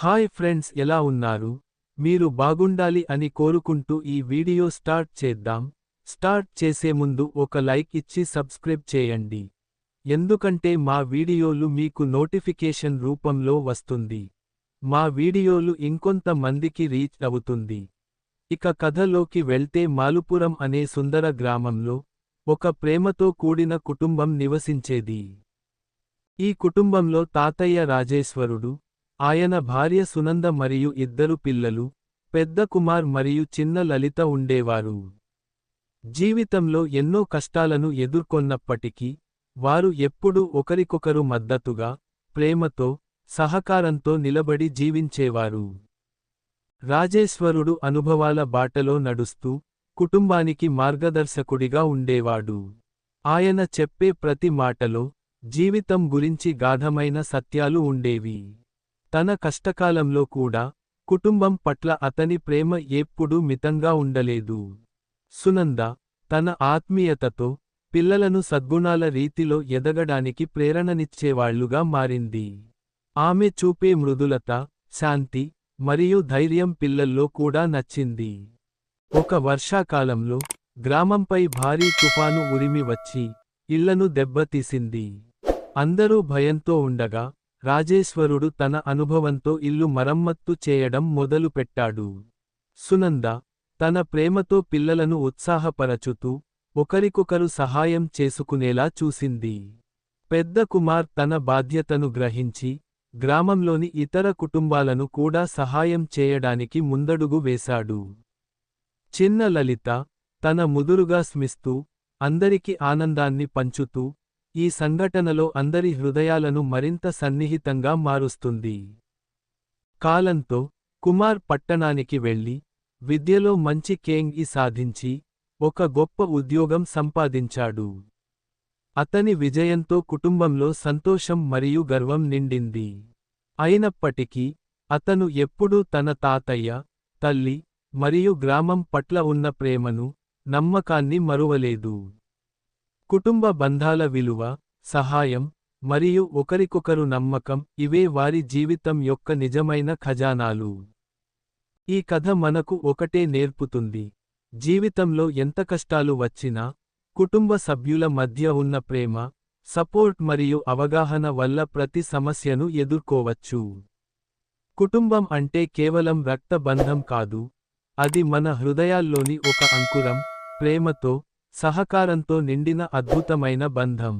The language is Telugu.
హాయ్ ఫ్రెండ్స్, ఎలా ఉన్నారు? మీరు బాగుండాలి అని కోరుకుంటూ ఈ వీడియో స్టార్ట్ చేద్దాం. స్టార్ట్ చేసే ముందు ఒక లైక్ ఇచ్చి సబ్స్క్రైబ్ చేయండి. ఎందుకంటే మా వీడియోలు మీకు నోటిఫికేషన్ రూపంలో వస్తుంది. మా వీడియోలు ఇంకొంత మందికి రీచ్ అవుతుంది. ఇక కథలోకి వెళ్తే మాలుపురం అనే సుందర గ్రామంలో ఒక ప్రేమతో కూడిన కుటుంబం నివసించేది. ఈ కుటుంబంలో తాతయ్య రాజేశ్వరుడు, ఆయన భార్య సునంద మరియు ఇద్దరు పిల్లలు, పెద్ద కుమార్ మరియు చిన్న లలిత ఉండేవారు. జీవితంలో ఎన్నో కష్టాలను ఎదుర్కొన్నప్పటికీ వారు ఎప్పుడూ ఒకరికొకరు మద్దతుగా, ప్రేమతో, సహకారంతో నిలబడి జీవించేవారు. రాజేశ్వరుడు అనుభవాల బాటలో నడుస్తూ కుటుంబానికి మార్గదర్శకుడిగా ఉండేవాడు. ఆయన చెప్పే ప్రతి మాటలో జీవితం గురించి గాఢమైన సత్యాలు ఉండేవి. తన కష్టకాలంలో కూడా కుటుంబం పట్ల అతని ప్రేమ ఎప్పుడూ మితంగా ఉండలేదు. సునంద తన ఆత్మీయతతో పిల్లలను సద్గుణాల రీతిలో ఎదగడానికి ప్రేరణనిచ్చేవాళ్లుగా మారింది. ఆమె చూపే మృదులత, శాంతి మరియు ధైర్యం పిల్లల్లో కూడా నచ్చింది. ఒక వర్షాకాలంలో గ్రామంపై భారీ తుఫాను ఉరిమి వచ్చి ఇళ్లను దెబ్బతీసింది. అందరూ భయంతో ఉండగా రాజేశ్వరుడు తన అనుభవంతో ఇల్లు మరమ్మత్తు చేయడం మొదలుపెట్టాడు. సునంద తన ప్రేమతో పిల్లలను ఉత్సాహపరచుతూ ఒకరికొకరు సహాయం చేసుకునేలా చూసింది. పెద్ద కుమార్ తన బాధ్యతను గ్రహించి గ్రామంలోని ఇతర కుటుంబాలను కూడా సహాయం చేయడానికి ముందడుగు వేశాడు. చిన్న లలిత తన ముదురుగా స్మిస్తూ అందరికి ఆనందాన్ని పంచుతూ ఈ సంఘటనలో అందరి హృదయాలను మరింత సన్నిహితంగా మారుస్తుంది. కాలంతో కుమార్ పట్టణానికి వెళ్లి విద్యలో మంచి కేంగి సాధించి ఒక గొప్ప ఉద్యోగం సంపాదించాడు. అతని విజయంతో కుటుంబంలో సంతోషం మరియు గర్వం నిండింది. అయినప్పటికీ అతను ఎప్పుడూ తన తాతయ్య, తల్లి మరియు గ్రామం పట్ల ఉన్న ప్రేమను, నమ్మకాన్ని మరువలేదు. కుటుంబ బంధాల విలువ, సహాయం మరియు ఒకరికొకరు నమ్మకం ఇవే వారి జీవితం యొక్క నిజమైన ఖజానాలు. ఈ కథ మనకు ఒకటే నేర్పుతుంది: జీవితంలో ఎంత కష్టాలు వచ్చినా కుటుంబ సభ్యుల మధ్య ఉన్న ప్రేమ, సపోర్ట్ మరియు అవగాహన వల్ల ప్రతి సమస్యను ఎదుర్కోవచ్చు. కుటుంబం అంటే కేవలం రక్త బంధం కాదు, అది మన హృదయాల్లోని ఒక అంకురం, ప్రేమతో, సహకారంతో నిండిన అద్భుతమైన బంధం.